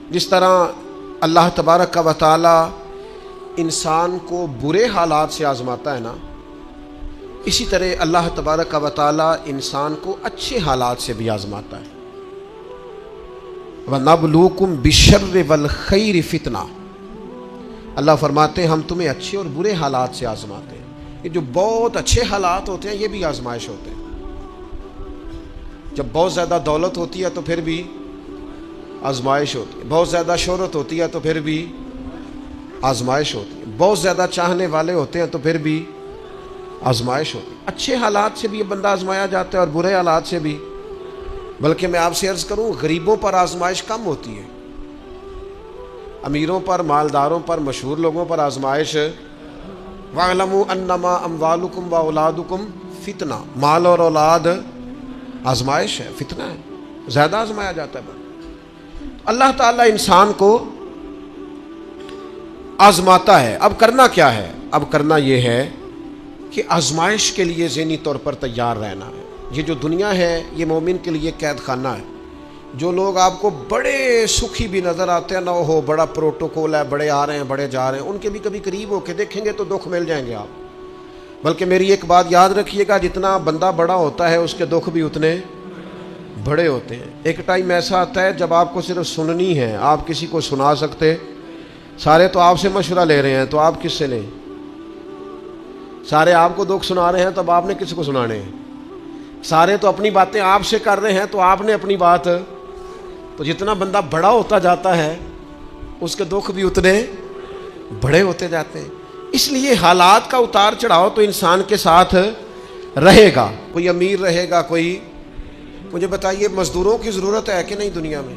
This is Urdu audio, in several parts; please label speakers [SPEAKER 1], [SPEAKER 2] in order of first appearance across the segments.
[SPEAKER 1] جس طرح اللہ تبارک و تعالی انسان کو برے حالات سے آزماتا ہے نا، اسی طرح اللہ تبارک و تعالی انسان کو اچھے حالات سے بھی آزماتا ہے۔ وَنَبْلُوكُمْ بِالشَّرِّ وَالْخَيْرِ فِتْنَةً، اللہ فرماتے ہیں ہم تمہیں اچھے اور برے حالات سے آزماتے ہیں۔ یہ جو بہت اچھے حالات ہوتے ہیں یہ بھی آزمائش ہوتے ہیں۔ جب بہت زیادہ دولت ہوتی ہے تو پھر بھی آزمائش ہوتی ہے، بہت زیادہ شہرت ہوتی ہے تو پھر بھی آزمائش ہوتی ہے، بہت زیادہ چاہنے والے ہوتے ہیں تو پھر بھی آزمائش ہوتی ہے۔ اچھے حالات سے بھی یہ بندہ آزمایا جاتا ہے اور برے حالات سے بھی۔ بلکہ میں آپ سے عرض کروں، غریبوں پر آزمائش کم ہوتی ہے، امیروں پر، مالداروں پر، مشہور لوگوں پر آزمائش۔ وَاعْلَمُوا أَنَّمَا أَمْوَالُكُمْ وَأَوْلَادُكُمْ فِتْنَةٌ، مال اور اولاد آزمائش ہے، فتنہ ہے، زیادہ آزمایا جاتا ہے۔ اللہ تعالیٰ انسان کو آزماتا ہے۔ اب کرنا کیا ہے؟ اب کرنا یہ ہے کہ آزمائش کے لیے ذہنی طور پر تیار رہنا ہے۔ یہ جو دنیا ہے یہ مومن کے لیے قید خانہ ہے۔ جو لوگ آپ کو بڑے سکھی بھی نظر آتے ہیں نا، ہو بڑا پروٹوکول ہے، بڑے آ رہے ہیں، بڑے جا رہے ہیں، ان کے بھی کبھی قریب ہو کے دیکھیں گے تو دکھ مل جائیں گے آپ۔ بلکہ میری ایک بات یاد رکھیے گا، جتنا بندہ بڑا ہوتا ہے اس کے دکھ بھی اتنے بڑے ہوتے ہیں۔ ایک ٹائم ایسا آتا ہے جب آپ کو صرف سننی ہے، آپ کسی کو سنا سکتے، سارے تو آپ سے مشورہ لے رہے ہیں تو آپ کس سے لیں؟ سارے آپ کو دکھ سنا رہے ہیں تو اب آپ نے کس کو سنانے ہیں؟ سارے تو اپنی باتیں آپ سے کر رہے ہیں تو آپ نے اپنی بات۔ تو جتنا بندہ بڑا ہوتا جاتا ہے اس کے دکھ بھی اتنے بڑے ہوتے جاتے ہیں۔ اس لیے حالات کا اتار چڑھاؤ تو انسان کے ساتھ رہے گا، کوئی امیر رہے گا، کوئی۔ مجھے بتائیے مزدوروں کی ضرورت ہے کہ نہیں دنیا میں؟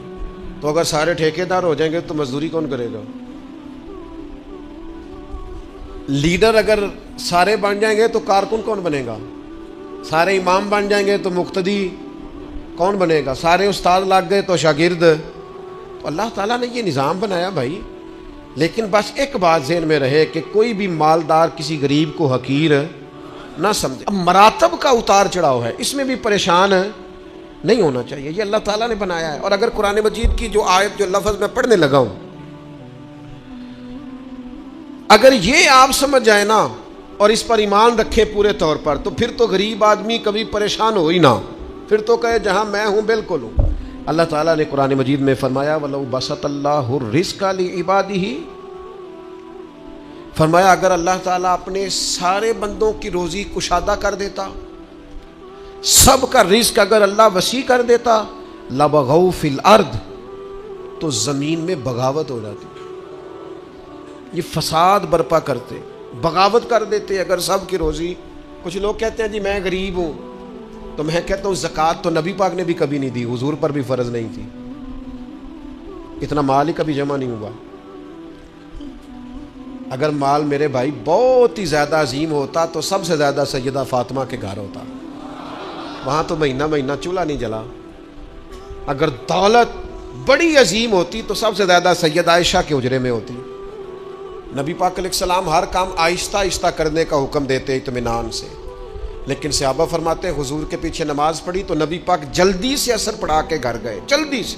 [SPEAKER 1] تو اگر سارے ٹھیکیدار ہو جائیں گے تو مزدوری کون کرے گا؟ لیڈر اگر سارے بن جائیں گے تو کارکن کون بنے گا؟ سارے امام بن جائیں گے تو مقتدی کون بنے گا؟ سارے استاد لگ گئے تو شاگرد۔ تو اللہ تعالیٰ نے یہ نظام بنایا بھائی، لیکن بس ایک بات ذہن میں رہے کہ کوئی بھی مالدار کسی غریب کو حقیر نہ سمجھے۔ اب مراتب کا اتار چڑھاؤ ہے، اس میں بھی پریشان نہیں ہونا چاہیے، یہ اللہ تعالیٰ نے بنایا ہے۔ اور اگر قرآن مجید کی جو آیت، جو لفظ میں پڑھنے لگا ہوں، اگر یہ آپ سمجھ جائیں نا اور اس پر ایمان رکھیں پورے طور پر، تو پھر تو غریب آدمی کبھی پریشان ہو ہی نہ، پھر تو کہے جہاں میں ہوں بالکل ہوں۔ اللہ تعالیٰ نے قرآن مجید میں فرمایا وَلَوْ بَسَطَ اللَّهُ الرِّزْقَ لِعِبَادِهِ، فرمایا اگر اللہ تعالیٰ اپنے سارے بندوں کی روزی کشادہ کر دیتا، سب کا رزق اگر اللہ وسیع کر دیتا، لَبَغَوْا فِي الْأَرْضِ، تو زمین میں بغاوت ہو جاتی، یہ فساد برپا کرتے، بغاوت کر دیتے اگر سب کی روزی۔ کچھ لوگ کہتے ہیں جی میں غریب ہوں، تو میں کہتا ہوں زکوٰۃ تو نبی پاک نے بھی کبھی نہیں دی، حضور پر بھی فرض نہیں تھی، اتنا مال ہی کبھی جمع نہیں ہوا۔ اگر مال میرے بھائی بہت ہی زیادہ عظیم ہوتا تو سب سے زیادہ سیدہ فاطمہ کے گھر ہوتا، وہاں تو مہینہ مہینہ چولہا نہیں جلا۔ اگر دولت بڑی عظیم ہوتی تو سب سے زیادہ سیدہ عائشہ کے حجرے میں ہوتی۔ نبی پاک علیہ السلام ہر کام آہستہ آہستہ کرنے کا حکم دیتے اطمینان سے، لیکن صحابہ فرماتے ہیں حضور کے پیچھے نماز پڑھی تو نبی پاک جلدی سے اثر پڑھا کے گھر گئے، جلدی سے،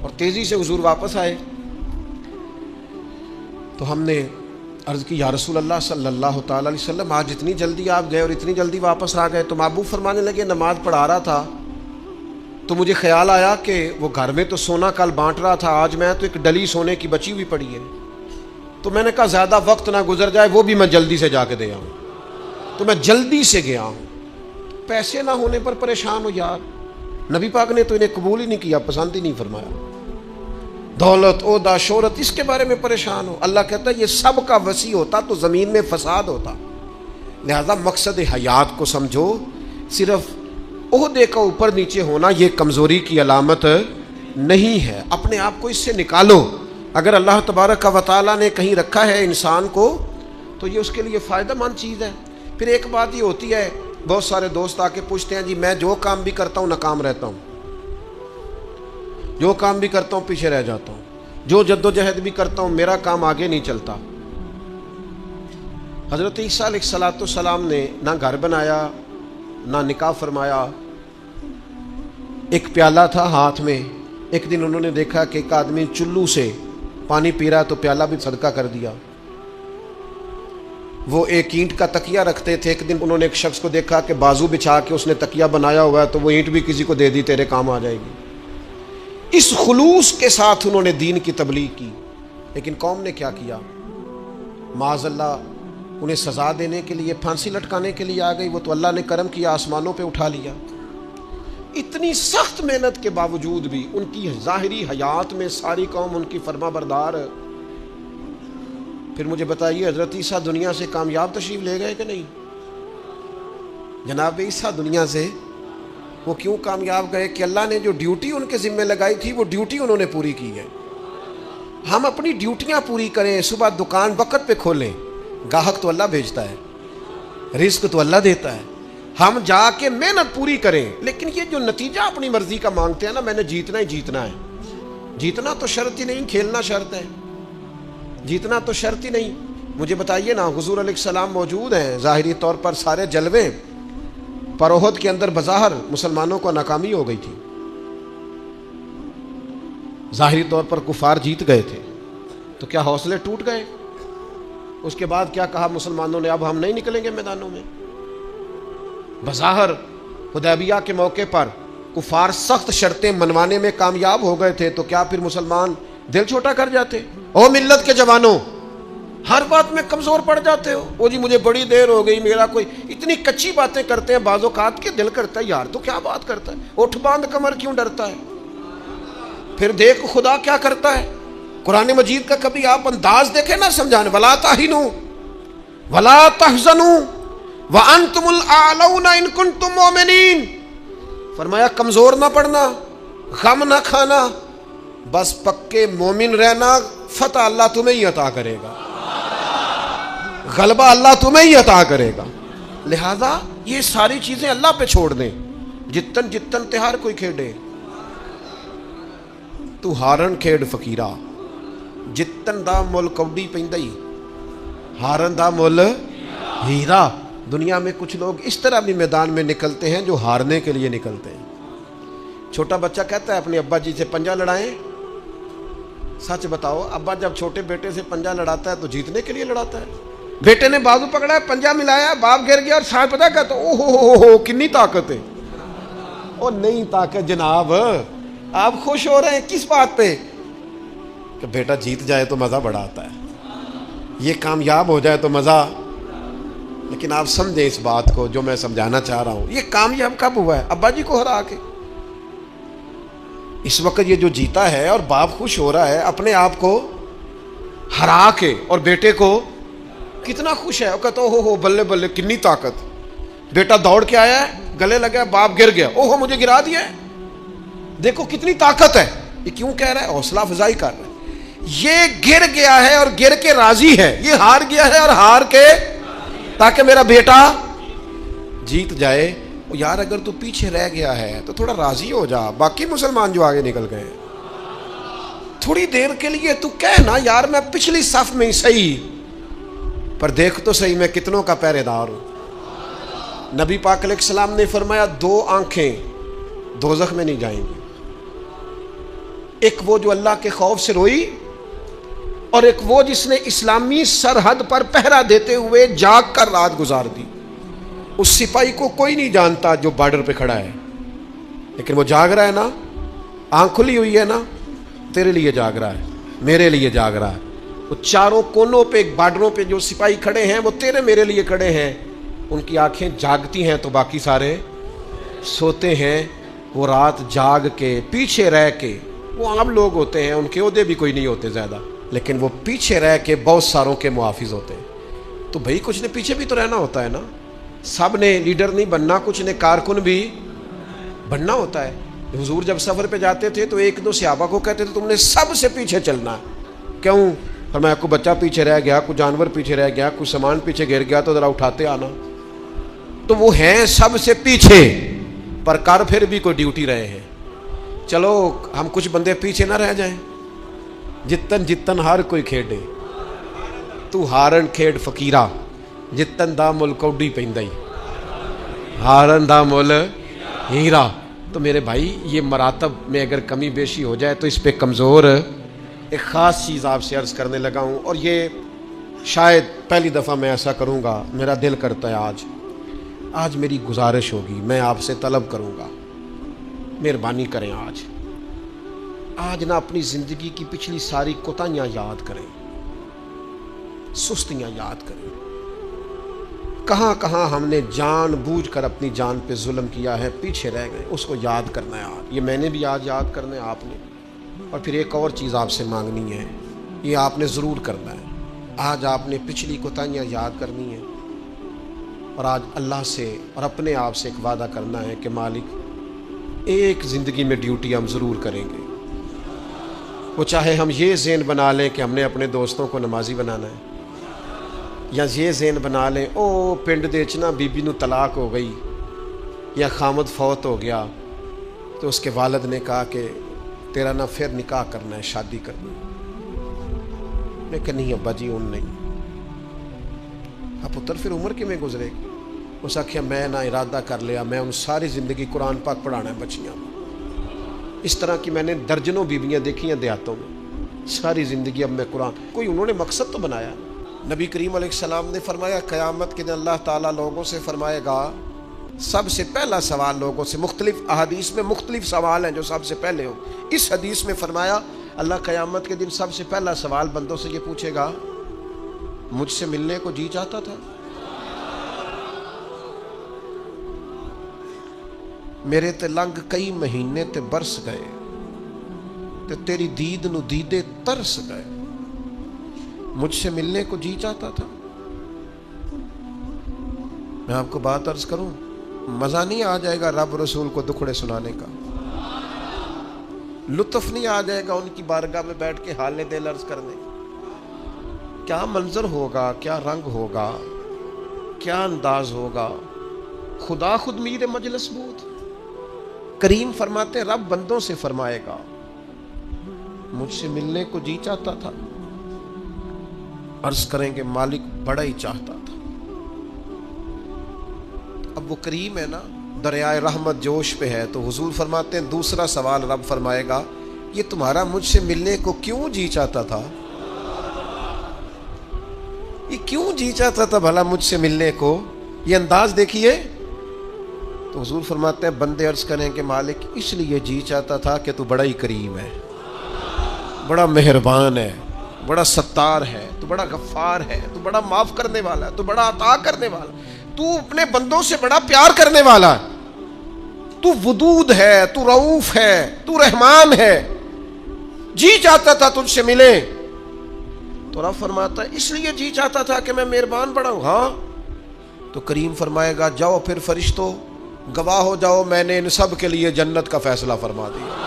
[SPEAKER 1] اور تیزی سے حضور واپس آئے۔ تو ہم نے عرض کی یا رسول اللہ صلی اللہ تعالی علیہ وسلم آج اتنی جلدی آپ گئے اور اتنی جلدی واپس آ گئے؟ تو محبوب فرمانے لگے نماز پڑھا رہا تھا تو مجھے خیال آیا کہ وہ گھر میں تو سونا کل بانٹ رہا تھا، آج میں تو ایک ڈلی سونے کی بچی ہوئی پڑی ہے، تو میں نے کہا زیادہ وقت نہ گزر جائے، وہ بھی میں جلدی سے جا کے دے آؤں، تو میں جلدی سے گیا ہوں۔ پیسے نہ ہونے پر پریشان ہو یار، نبی پاک نے تو انہیں قبول ہی نہیں کیا، پسند ہی نہیں فرمایا۔ دولت، عہدہ، شہرت، اس کے بارے میں پریشان ہو، اللہ کہتا ہے یہ سب کا وسیع ہوتا تو زمین میں فساد ہوتا۔ لہذا مقصد حیات کو سمجھو، صرف عہدے کا اوپر نیچے ہونا یہ کمزوری کی علامت نہیں ہے، اپنے آپ کو اس سے نکالو۔ اگر اللہ تبارک و تعالیٰ نے کہیں رکھا ہے انسان کو تو یہ اس کے لیے فائدہ مند چیز ہے۔ پھر ایک بات یہ ہوتی ہے، بہت سارے دوست آ کے پوچھتے ہیں جی میں جو کام بھی کرتا ہوں ناکام رہتا ہوں، جو کام بھی کرتا ہوں پیچھے رہ جاتا ہوں، جو جد و جہد بھی کرتا ہوں میرا کام آگے نہیں چلتا۔ حضرت عیسیٰ علیہ السلام نے نہ گھر بنایا، نہ نکاح فرمایا، ایک پیالہ تھا ہاتھ میں، ایک دن انہوں نے دیکھا کہ ایک آدمی چلو سے پانی پی رہا تو پیالہ بھی صدقہ کر دیا. وہ ایک اینٹ کا تکیہ رکھتے تھے. ایک دن انہوں نے ایک شخص کو دیکھا کہ بازو بچھا کے اس نے تکیہ بنایا ہوا ہے تو وہ اینٹ بھی کسی کو دے دی، تیرے کام آ جائے گی. اس خلوص کے ساتھ انہوں نے دین کی تبلیغ کی. لیکن قوم نے کیا کیا؟ معاذ اللہ انہیں سزا دینے کے لیے، پھانسی لٹکانے کے لیے آ گئی. وہ تو اللہ نے کرم کیا، آسمانوں پہ اٹھا لیا. اتنی سخت محنت کے باوجود بھی ان کی ظاہری حیات میں ساری قوم ان کی فرما بردار. پھر مجھے بتائیے حضرت عیسیٰ دنیا سے کامیاب تشریف لے گئے کہ نہیں؟ جناب عیسیٰ دنیا سے وہ کیوں کامیاب گئے کہ اللہ نے جو ڈیوٹی ان کے ذمہ لگائی تھی وہ ڈیوٹی انہوں نے پوری کی ہے. ہم اپنی ڈیوٹیاں پوری کریں، صبح دکان وقت پہ کھولیں. گاہک تو اللہ بھیجتا ہے، رزق تو اللہ دیتا ہے. ہم جا کے محنت پوری کریں. لیکن یہ جو نتیجہ اپنی مرضی کا مانگتے ہیں نا، میں نے جیتنا ہی جیتنا ہے. جیتنا تو شرط ہی نہیں، کھیلنا شرط ہے. جیتنا تو شرط ہی نہیں. مجھے بتائیے نا، حضور علیہ السلام موجود ہیں، ظاہری طور پر سارے جلوے، پر احد کے اندر بظاہر مسلمانوں کو ناکامی ہو گئی تھی. ظاہری طور پر کفار جیت گئے تھے تو کیا حوصلے ٹوٹ گئے؟ اس کے بعد کیا کہا مسلمانوں نے؟ اب ہم نہیں نکلیں گے میدانوں میں. بظاہر حدیبیہ کے موقع پر کفار سخت شرطیں منوانے میں کامیاب ہو گئے تھے تو کیا پھر مسلمان دل چھوٹا کر جاتے؟ او ملت کے جوانوں، ہر بات میں کمزور پڑ جاتے ہو. وہ جی مجھے بڑی دیر ہو گئی، میرا کوئی اتنی کچی باتیں کرتے ہیں بعض اوقات کے دل کرتا ہے یار تو کیا بات کرتا ہے، اٹھ باندھ کمر کیوں ڈرتا ہے. پھر دیکھ خدا کیا کرتا ہے. قرآن مجید کا کبھی آپ انداز دیکھیں نا سمجھانے، وَلَا تَهِنُوا وَلَا تَحْزَنُوا وَأَنْتُمُ الْأَعْلَوْنَ إِن كُنتُم مُؤْمِنِينَ. فرمایا کمزور نہ پڑنا، غم نہ کھانا، بس پکے مومن رہنا. فتح اللہ تمہیں ہی عطا کرے گا، غلبہ اللہ تمہیں ہی عطا کرے گا. لہذا یہ ساری چیزیں اللہ پہ چھوڑ دیں. جتن جتن تہار کوئی کھیڑے، تو ہارن کھیڑ فقیرہ. جتن دا مول کوڈی پیندئی، ہارن دا مول ہیرا. دنیا میں کچھ لوگ اس طرح بھی میدان میں نکلتے ہیں جو ہارنے کے لیے نکلتے ہیں. چھوٹا بچہ کہتا ہے اپنے ابا جی سے پنجہ لڑائیں. سچ بتاؤ، ابا جب چھوٹے بیٹے سے پنجہ لڑاتا ہے تو جیتنے کے لیے لڑاتا ہے؟ بیٹے نے بازو پکڑا ہے، پنجہ ملایا، باپ گر گیا اور ساتھ پتا کہتا او ہو کنی طاقت ہے. او نہیں طاقت جناب، آپ خوش ہو رہے ہیں کس بات پہ؟ کہ بیٹا جیت جائے تو مزہ بڑا آتا ہے، یہ کامیاب ہو جائے تو مزہ. لیکن آپ سمجھیں اس بات کو جو میں سمجھانا چاہ رہا ہوں. یہ کامیاب کب ہوا ہے؟ ابا جی کو ہرا کے. اس وقت یہ جو جیتا ہے اور باپ خوش ہو رہا ہے اپنے آپ کو ہرا کے، اور بیٹے کو کتنا خوش ہے. وہ کہتا ہو بلے بلے کنی طاقت. بیٹا دوڑ کے آیا ہے، گلے لگا، باپ گر گیا، اوہو مجھے گرا دیا ہے، دیکھو کتنی طاقت ہے. یہ کیوں کہہ رہا ہے؟ حوصلہ افزائی کر رہا ہے. یہ گر گیا ہے اور گر کے راضی ہے، یہ ہار گیا ہے اور ہار کے تاکہ میرا بیٹا جیت جائے. یار اگر تو پیچھے رہ گیا ہے تو تھوڑا راضی ہو جا. باقی مسلمان جو آگے نکل گئے تھوڑی دیر کے لیے تو کہنا یار میں پچھلی صف میں ہی صحیح، پر دیکھ تو صحیح میں کتنوں کا پہرے دار ہوں. نبی پاک علیہ السلام نے فرمایا 2 آنکھیں دوزخ میں نہیں جائیں گی. ایک وہ جو اللہ کے خوف سے روئی، اور ایک وہ جس نے اسلامی سرحد پر پہرا دیتے ہوئے جاگ کر رات گزار دی. اس سپاہی کو کوئی نہیں جانتا جو بارڈر پہ کھڑا ہے، لیکن وہ جاگ رہا ہے نا، آنکھ کھلی ہوئی ہے نا، تیرے لیے جاگ رہا ہے، میرے لیے جاگ رہا ہے. وہ چاروں کونوں پہ بارڈروں پہ جو سپاہی کھڑے ہیں وہ تیرے میرے لیے کھڑے ہیں. ان کی آنکھیں جاگتی ہیں تو باقی سارے سوتے ہیں. وہ رات جاگ کے پیچھے رہ کے، وہ عام لوگ ہوتے ہیں، ان کے عہدے بھی کوئی نہیں ہوتے زیادہ، لیکن وہ پیچھے رہ کے بہت ساروں کے محافظ ہوتے ہیں. تو بھائی کچھ نے پیچھے بھی تو رہنا ہوتا ہے نا. سب نے لیڈر نہیں بننا، کچھ نے کارکن بھی بننا ہوتا ہے. حضور جب سفر پہ جاتے تھے تو 1-2 صحابہ کو کہتے تھے تم نے سب سے پیچھے چلنا ہے. کیوں؟ فرمایا کوئی بچہ پیچھے رہ گیا، کوئی جانور پیچھے رہ گیا، کوئی سامان پیچھے گر گیا تو ذرا اٹھاتے آنا. تو وہ ہیں سب سے پیچھے، پر کر پھر بھی کوئی ڈیوٹی رہے ہیں. چلو ہم کچھ بندے پیچھے نہ رہ جائیں. جتن جتن ہر کوئی کھیڈے، تو ہارن کھیڈ فقیرہ. جتن دا مل کوڈی پیندائی، ہارن دا مل ہیرا. تو میرے بھائی یہ مراتب میں اگر کمی بیشی ہو جائے تو اس پہ کمزور ایک خاص چیز آپ سے عرض کرنے لگا ہوں، اور یہ شاید پہلی دفعہ میں ایسا کروں گا۔ میرا دل کرتا ہے آج میری گزارش ہوگی، میں آپ سے طلب کروں گا، مہربانی کریں آج نہ اپنی زندگی کی پچھلی ساری کوتاہیاں یاد کریں، سستیاں یاد کریں، کہاں کہاں ہم نے جان بوجھ کر اپنی جان پہ ظلم کیا ہے، پیچھے رہ گئے، اس کو یاد کرنا ہے آج۔ یہ میں نے بھی آج یاد کرنا ہے، آپ نے۔ اور پھر ایک اور چیز آپ سے مانگنی ہے، یہ آپ نے ضرور کرنا ہے۔ آج آپ نے پچھلی کوتاہیاں یاد کرنی ہے، اور آج اللہ سے اور اپنے آپ سے ایک وعدہ کرنا ہے کہ مالک ایک زندگی میں ڈیوٹی ہم ضرور کریں گے، وہ چاہے ہم یہ ذہن بنا لیں کہ ہم نے اپنے دوستوں کو نمازی بنانا ہے، یا یہ ذہن بنا لیں او پنڈ دے چ نا بی بی نو طلاق ہو گئی یا خامد فوت ہو گیا تو اس کے والد نے کہا کہ تیرا نہ پھر نکاح کرنا ہے، شادی کرنی ہے۔ میں کہا نہیں ابا جی ان نہیں۔ اب پتر پھر عمر کی میں گزرے گی؟ اس آخیا میں نہ ارادہ کر لیا، میں ان ساری زندگی قرآن پاک پڑھانا ہے بچیاں میں۔ اس طرح کی میں نے درجنوں بیویاں دیکھی ہیں دیہاتوں میں، ساری زندگی اب میں قرآن۔ کوئی انہوں نے مقصد تو بنایا۔ نبی کریم علیہ السلام نے فرمایا قیامت کے دن اللہ تعالیٰ لوگوں سے فرمائے گا، سب سے پہلا سوال لوگوں سے، مختلف احادیث میں مختلف سوال ہیں جو سب سے پہلے ہوں۔ اس حدیث میں فرمایا اللہ قیامت کے دن سب سے پہلا سوال بندوں سے یہ پوچھے گا، مجھ سے ملنے کو جی چاہتا تھا؟ میرے تے لنگ کئی مہینے تے برس گئے تے تیری دید نو دیدے ترس گئے، مجھ سے ملنے کو جی چاہتا تھا؟ میں آپ کو بات عرض کروں، مزہ نہیں آ جائے گا رب رسول کو دکھڑے سنانے کا؟ لطف نہیں آ جائے گا ان کی بارگاہ میں بیٹھ کے حال دل عرض کرنے؟ کیا منظر ہوگا، کیا رنگ ہوگا، کیا انداز ہوگا؟ خدا خود میر مجلس بود۔ کریم فرماتے رب بندوں سے فرمائے گا مجھ سے ملنے کو جی چاہتا تھا؟ عرض کریں گے مالک بڑا ہی چاہتا تھا۔ اب وہ کریم ہے نا، دریائے رحمت جوش پہ ہے، تو حضور فرماتے ہیں دوسرا سوال رب فرمائے گا، یہ تمہارا مجھ سے ملنے کو کیوں جی چاہتا تھا؟ یہ کیوں جی چاہتا تھا بھلا مجھ سے ملنے کو؟ یہ انداز دیکھیے۔ تو حضور فرماتے ہیں بندے عرض کریں کہ مالک اس لیے جی چاہتا تھا کہ تو بڑا ہی کریم ہے، بڑا مہربان ہے، بڑا ستار ہے، تو بڑا غفار ہے، تو بڑا معاف کرنے والا ہے، تو بڑا عطا کرنے والا ہے، تو اپنے بندوں سے بڑا پیار کرنے والا ہے، تو ودود ہے، تو رؤوف ہے، تو رحمان ہے، جی چاہتا تھا تجھ سے ملے۔ تو رب فرماتا ہے اس لیے جی چاہتا تھا کہ میں مہربان بڑا ہوں؟ ہاں۔ تو کریم فرمائے گا جاؤ پھر فرشتوں گواہ ہو جاؤ، میں نے ان سب کے لیے جنت کا فیصلہ فرما دیا۔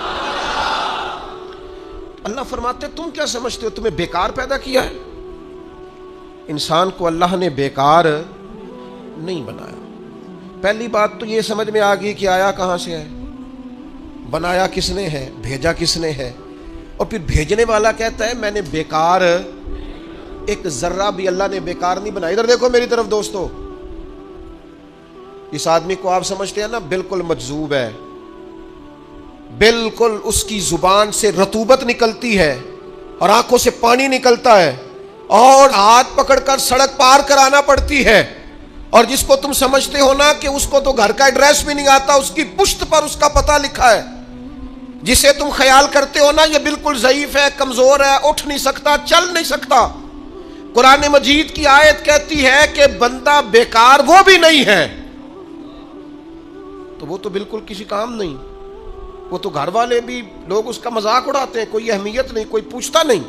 [SPEAKER 1] اللہ فرماتے تم کیا سمجھتے ہو تمہیں بیکار پیدا کیا ہے؟ انسان کو اللہ نے بیکار نہیں بنایا۔ پہلی بات تو یہ سمجھ میں آ گئی کہ آیا کہاں سے ہے، بنایا کس نے ہے، بھیجا کس نے ہے، اور پھر بھیجنے والا کہتا ہے میں نے بیکار، ایک ذرہ بھی اللہ نے بیکار نہیں بنایا۔ ادھر دیکھو میری طرف دوستو، اس آدمی کو آپ سمجھتے ہیں نا بالکل مجذوب ہے، بالکل اس کی زبان سے رطوبت نکلتی ہے اور آنکھوں سے پانی نکلتا ہے اور ہاتھ پکڑ کر سڑک پار کرانا پڑتی ہے، اور جس کو تم سمجھتے ہو نا کہ اس کو تو گھر کا ایڈریس بھی نہیں آتا، اس کی پشت پر اس کا پتہ لکھا ہے، جسے تم خیال کرتے ہو نا یہ بالکل ضعیف ہے، کمزور ہے، اٹھ نہیں سکتا، چل نہیں سکتا، قرآن مجید کی آیت کہتی ہے کہ بندہ بیکار وہ بھی نہیں ہے، تو وہ تو بالکل کسی کام نہیں، وہ تو گھر والے بھی لوگ اس کا مذاق اڑاتے ہیں، کوئی اہمیت نہیں، کوئی پوچھتا نہیں۔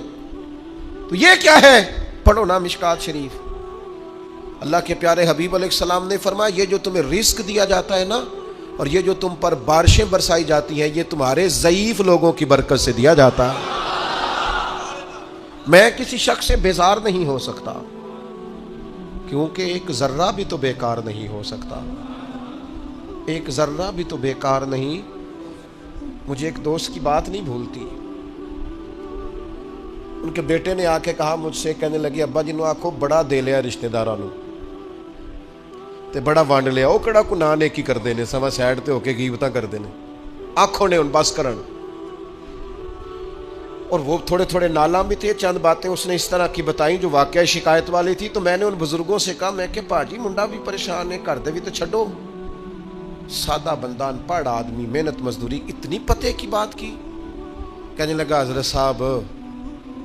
[SPEAKER 1] تو یہ کیا ہے؟ پڑھو نا مشکات شریف، اللہ کے پیارے حبیب علیہ السلام نے فرمایا یہ جو تمہیں رزق دیا جاتا ہے نا، اور یہ جو تم پر بارشیں برسائی جاتی ہیں، یہ تمہارے ضعیف لوگوں کی برکت سے دیا جاتا ہے۔ میں کسی شخص سے بیزار نہیں ہو سکتا، کیونکہ ایک ذرہ بھی تو بیکار نہیں ہو سکتا، ایک ذرہ بھی تو بیکار نہیں۔ مجھے ایک دوست کی بات نہیں بھولتی، ان کے بیٹے نے آ کے کہا مجھ سے، کہنے لگی ابا جی نو آکھو بڑا دے لیا رشتہ داراں نو تے بڑا وانڈ لیا، وہ کہڑا کو نا نیکی کردے نے، سوا سائڈ تے ہو کے غیبتاں کردے نے، آنکھوں نے ان بس کرن. اور وہ تھوڑے تھوڑے نالاں بھی تھے. چند باتیں اس نے اس طرح کی بتائیں جو واقعی شکایت والی تھی. تو میں نے ان بزرگوں سے کہا, میں کہ پاجی منڈا بھی پریشان ہے, گھر دے بھی تو چھڈو. سادہ بندہ, ان پڑھ آدمی, محنت مزدوری, اتنی پتے کی بات کی. کہنے لگا حضرت صاحب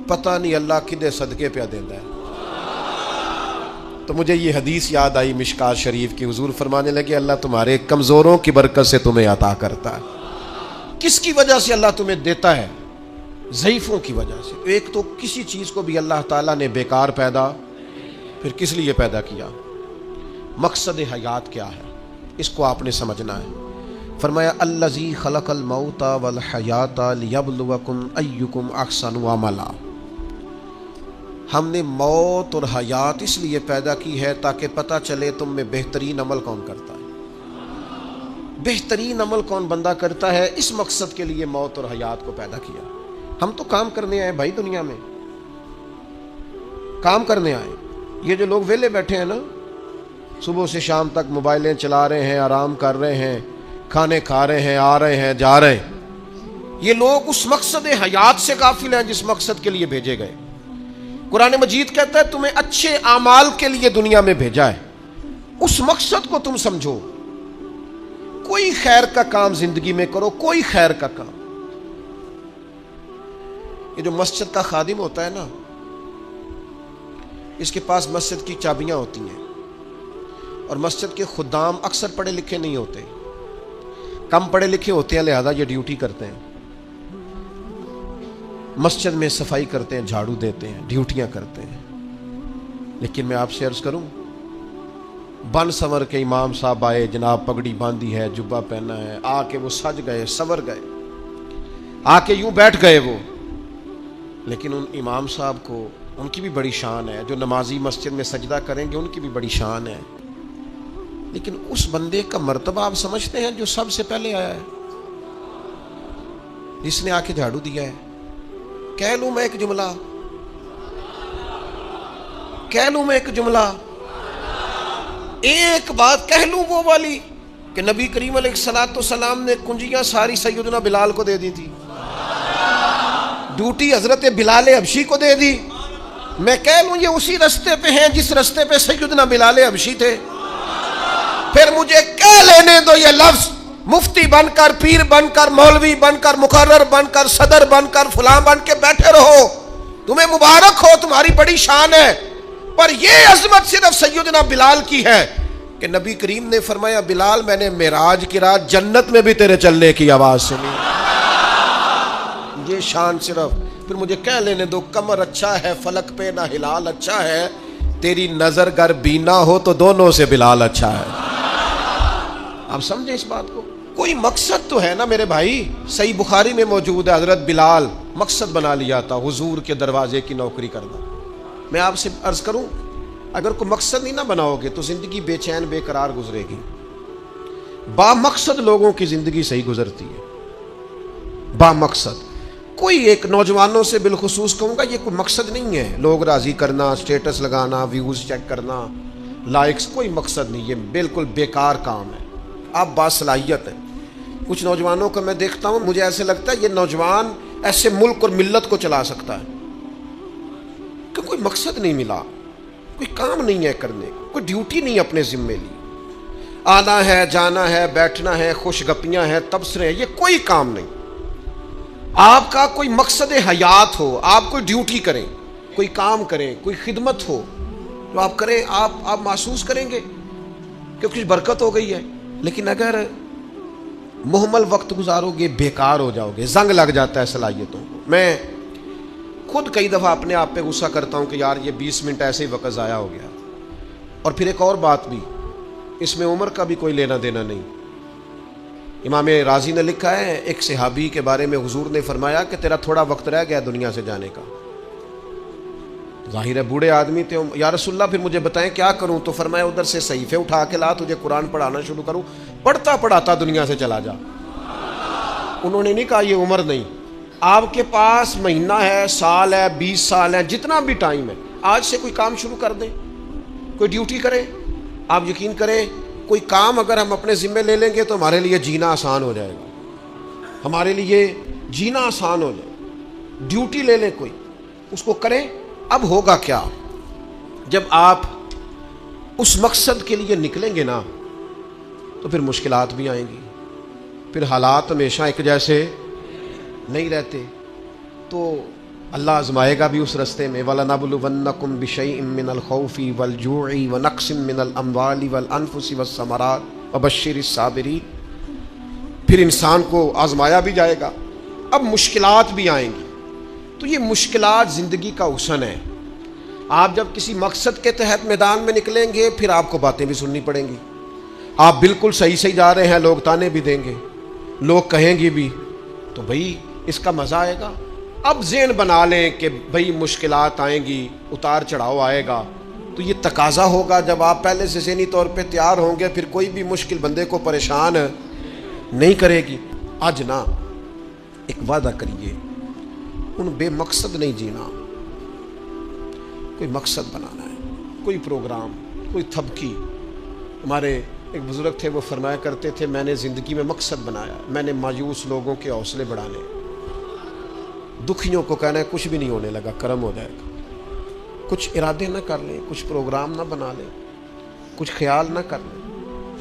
[SPEAKER 1] پتہ نہیں اللہ کدے صدقے پہ دیندا ہے. تو مجھے یہ حدیث یاد آئی مشکات شریف کی. حضور فرمانے لگے اللہ تمہارے کمزوروں کی برکت سے تمہیں عطا کرتا ہے. کس کی وجہ سے اللہ تمہیں دیتا ہے؟ ضعیفوں کی وجہ سے. ایک تو کسی چیز کو بھی اللہ تعالیٰ نے بیکار پیدا پھر کس لیے پیدا کیا؟ مقصد حیات کیا ہے اس کو آپ نے سمجھنا ہے. فرمایا الذی خلق الموت والحیات لیبلوکم ایکم احسن عملا. ہم نے موت اور حیات اس لیے پیدا کی ہے تاکہ پتہ چلے تم میں بہترین عمل کون کرتا ہے, بہترین عمل کون بندہ کرتا ہے. اس مقصد کے لیے موت اور حیات کو پیدا کیا. ہم تو کام کرنے آئے بھائی, دنیا میں کام کرنے آئے. یہ جو لوگ ویلے بیٹھے ہیں نا, صبح سے شام تک موبائلیں چلا رہے ہیں, آرام کر رہے ہیں, کھانے کھا رہے ہیں, آ رہے ہیں, جا رہے ہیں, یہ لوگ اس مقصد حیات سے غافل ہیں جس مقصد کے لیے بھیجے گئے. قرآن مجید کہتا ہے تمہیں اچھے اعمال کے لیے دنیا میں بھیجا ہے, اس مقصد کو تم سمجھو. کوئی خیر کا کام زندگی میں کرو, کوئی خیر کا کام. یہ جو مسجد کا خادم ہوتا ہے نا, اس کے پاس مسجد کی چابیاں ہوتی ہیں, اور مسجد کے خدام اکثر پڑھے لکھے نہیں ہوتے, کم پڑھے لکھے ہوتے ہیں, لہذا یہ ڈیوٹی کرتے ہیں. مسجد میں صفائی کرتے ہیں, جھاڑو دیتے ہیں, ڈیوٹیاں کرتے ہیں. لیکن میں آپ سے عرض کروں, بن سنور کے امام صاحب آئے, جناب پگڑی باندھی ہے, جبہ پہنا ہے, آ کے وہ سج گئے, سنور گئے, آ کے یوں بیٹھ گئے وہ. لیکن ان امام صاحب کو, ان کی بھی بڑی شان ہے. جو نمازی مسجد میں سجدہ کریں گے ان کی بھی بڑی شان ہے. لیکن اس بندے کا مرتبہ آپ سمجھتے ہیں جو سب سے پہلے آیا ہے, جس نے آ کے جھاڑو دیا ہے. کہہ لوں میں ایک جملہ, کہہ لوں میں ایک جملہ, ایک بات کہہ لوں وہ والی کہ نبی کریم علیہ الصلوۃ والسلام نے کنجیاں ساری سیدنا بلال کو دے دی تھی, ڈیوٹی حضرت بلال حبشی کو دے دی. میں کہہ لوں یہ اسی رستے پہ ہیں جس رستے پہ سیدنا بلال حبشی تھے. پھر مجھے کہہ لینے دو یہ لفظ, مفتی بن کر, پیر بن کر, مولوی بن کر, مقرر بن کر, صدر بن کر, فلاں بن کے بیٹھے رہو, تمہیں مبارک ہو, تمہاری بڑی شان ہے. پر یہ عظمت صرف سیدنا بلال کی ہے کہ نبی کریم نے فرمایا بلال میں نے معراج کی رات جنت میں بھی تیرے چلنے کی آواز سنی. یہ شان صرف. پھر مجھے کہہ لینے دو کمر اچھا ہے, فلک پہ نہ ہلال اچھا ہے, تیری نظر گر بینا ہو تو دونوں سے بلال اچھا ہے. آپ سمجھیں اس بات کو. کوئی مقصد تو ہے نا میرے بھائی. صحیح بخاری میں موجود ہے, حضرت بلال مقصد بنا لیا تھا حضور کے دروازے کی نوکری کرنا. میں آپ سے عرض کروں, اگر کوئی مقصد نہیں نہ بناؤ گے تو زندگی بے چین بے قرار گزرے گی. با مقصد لوگوں کی زندگی صحیح گزرتی ہے, با مقصد. کوئی ایک نوجوانوں سے بالخصوص کہوں گا یہ کوئی مقصد نہیں ہے, لوگ راضی کرنا, اسٹیٹس لگانا, ویوز چیک کرنا, لائکس, کوئی مقصد نہیں. یہ بالکل بیکار کام ہے. آپ باصلاحیت ہیں. کچھ نوجوانوں کو میں دیکھتا ہوں, مجھے ایسے لگتا ہے یہ نوجوان ایسے ملک اور ملت کو چلا سکتا ہے, کہ کوئی مقصد نہیں ملا, کوئی کام نہیں ہے کرنے, کوئی ڈیوٹی نہیں اپنے ذمے لی. آنا ہے, جانا ہے, بیٹھنا ہے, خوش گپیاں ہیں, تبصرے ہیں, یہ کوئی کام نہیں. آپ کا کوئی مقصد حیات ہو, آپ کوئی ڈیوٹی کریں, کوئی کام کریں, کوئی خدمت ہو تو آپ کریں, آپ محسوس کریں گے کہ کچھ برکت ہو گئی ہے. لیکن اگر محمل وقت گزارو گے بیکار ہو جاؤ گے, زنگ لگ جاتا ہے صلاحیتوں کو. میں خود کئی دفعہ اپنے آپ پہ غصہ کرتا ہوں کہ یار یہ 20 منٹ ایسے ہی وقت ضائع ہو گیا. اور پھر ایک اور بات بھی, اس میں عمر کا بھی کوئی لینا دینا نہیں. امام رازی نے لکھا ہے ایک صحابی کے بارے میں, حضور نے فرمایا کہ تیرا تھوڑا وقت رہ گیا دنیا سے جانے کا. ظاہر ہے بوڑھے آدمی تھے. یا رسول اللہ پھر مجھے بتائیں کیا کروں؟ تو فرمایا ادھر سے صحیفے اٹھا کے لا, تجھے قرآن پڑھانا شروع کروں, پڑھتا پڑھاتا دنیا سے چلا جا. انہوں نے نہیں کہا یہ عمر نہیں, آپ کے پاس مہینہ ہے, سال ہے, 20 سال ہے, جتنا بھی ٹائم ہے, آج سے کوئی کام شروع کر دیں, کوئی ڈیوٹی کریں. آپ یقین کریں کوئی کام اگر ہم اپنے ذمے لے لیں گے تو ہمارے لیے جینا آسان ہو جائے گا. ہمارے لیے جینا آسان ہو جائے. ڈیوٹی لے لیں کوئی, اس کو کریں. اب ہوگا کیا جب آپ اس مقصد کے لیے نکلیں گے نا, تو پھر مشکلات بھی آئیں گی, پھر حالات ہمیشہ ایک جیسے نہیں رہتے. تو اللہ آزمائے گا بھی اس رستے میں. وَلَنَبْلُوَنَّكُمْ بِشَيْءٍ مِّنَ الْخَوْفِ وَالْجُوعِ وَنَقْصٍ مِّنَ الْأَمْوَالِ وَالْأَنفُسِ وَالثَّمَرَاتِ وَبَشِّرِ الصَّابِرِينَ. پھر انسان کو آزمایا بھی جائے گا. اب مشکلات بھی آئیں گی. تو یہ مشکلات زندگی کا حسن ہے. آپ جب کسی مقصد کے تحت میدان میں نکلیں گے, پھر آپ کو باتیں بھی سننی پڑیں گی. آپ بالکل صحیح جا رہے ہیں, لوگ تانے بھی دیں گے, لوگ کہیں گے بھی, تو بھئی اس کا مزہ آئے گا. اب ذہن بنا لیں کہ بھئی مشکلات آئیں گی, اتار چڑھاؤ آئے گا, تو یہ تقاضا ہوگا جب آپ پہلے سے ذہنی طور پہ تیار ہوں گے, پھر کوئی بھی مشکل بندے کو پریشان نہیں کرے گی. آج نا ایک وعدہ کریے, ان بے مقصد نہیں جینا, کوئی مقصد بنانا ہے, کوئی پروگرام, کوئی تھبکی. ہمارے ایک بزرگ تھے, وہ فرمایا کرتے تھے, میں نے زندگی میں مقصد بنایا, میں نے مایوس لوگوں کے حوصلے بڑھانے, دکھیوں کو کہنا ہے کچھ بھی نہیں ہونے لگا, کرم ہو جائے گا. کچھ ارادے نہ کر لیں, کچھ پروگرام نہ بنا لیں, کچھ خیال نہ کر لیں.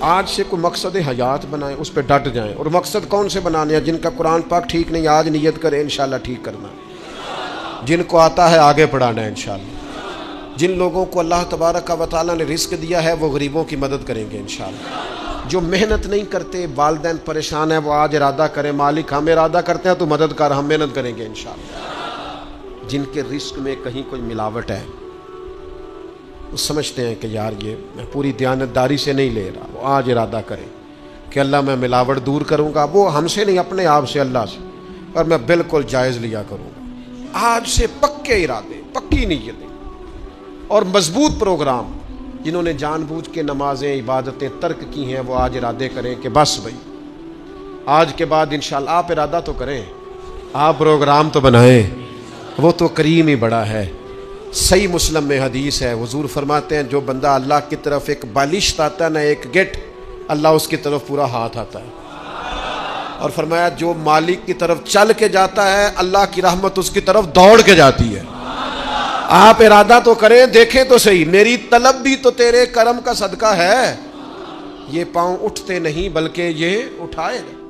[SPEAKER 1] آج سے کوئی مقصد حیات بنائیں, اس پہ ڈٹ جائیں. اور مقصد کون سے بنانے ہیں؟ جن کا قرآن پاک ٹھیک نہیں, آج نیت کریں انشاءاللہ ٹھیک کرنا. جن کو آتا ہے آگے پڑھانا ہے انشاءاللہ. جن لوگوں کو اللہ تبارک و تعالیٰ نے رزق دیا ہے, وہ غریبوں کی مدد کریں گے انشاءاللہ. جو محنت نہیں کرتے, والدین پریشان ہیں, وہ آج ارادہ کریں, مالک ہم ارادہ کرتے ہیں تو مدد کر, ہم محنت کریں گے انشاءاللہ. جن کے رزق میں کہیں کوئی ملاوٹ ہے, وہ سمجھتے ہیں کہ یار یہ میں پوری دیانتداری سے نہیں لے رہا, وہ آج ارادہ کریں کہ اللہ میں ملاوٹ دور کروں گا, وہ ہم سے نہیں, اپنے آپ سے, اللہ سے, اور میں بالکل جائز لیا کروں گا. آج سے پکے ارادے, پکی نیتیں اور مضبوط پروگرام. جنہوں نے جان بوجھ کے نمازیں, عبادتیں ترک کی ہیں, وہ آج ارادے کریں کہ بس بھائی آج کے بعد انشاءاللہ. آپ ارادہ تو کریں, آپ پروگرام تو بنائیں, وہ تو کریم ہی بڑا ہے. صحیح مسلم میں حدیث ہے, حضور فرماتے ہیں جو بندہ اللہ کی طرف ایک بالشت آتا ہے نا, ایک گٹ, اللہ اس کی طرف پورا ہاتھ آتا ہے. اور فرمایا جو مالک کی طرف چل کے جاتا ہے, اللہ کی رحمت اس کی طرف دوڑ کے جاتی ہے. آپ ارادہ تو کریں, دیکھیں تو صحیح, میری طلب بھی تو تیرے کرم کا صدقہ ہے. یہ پاؤں اٹھتے نہیں بلکہ یہ اٹھائے گا.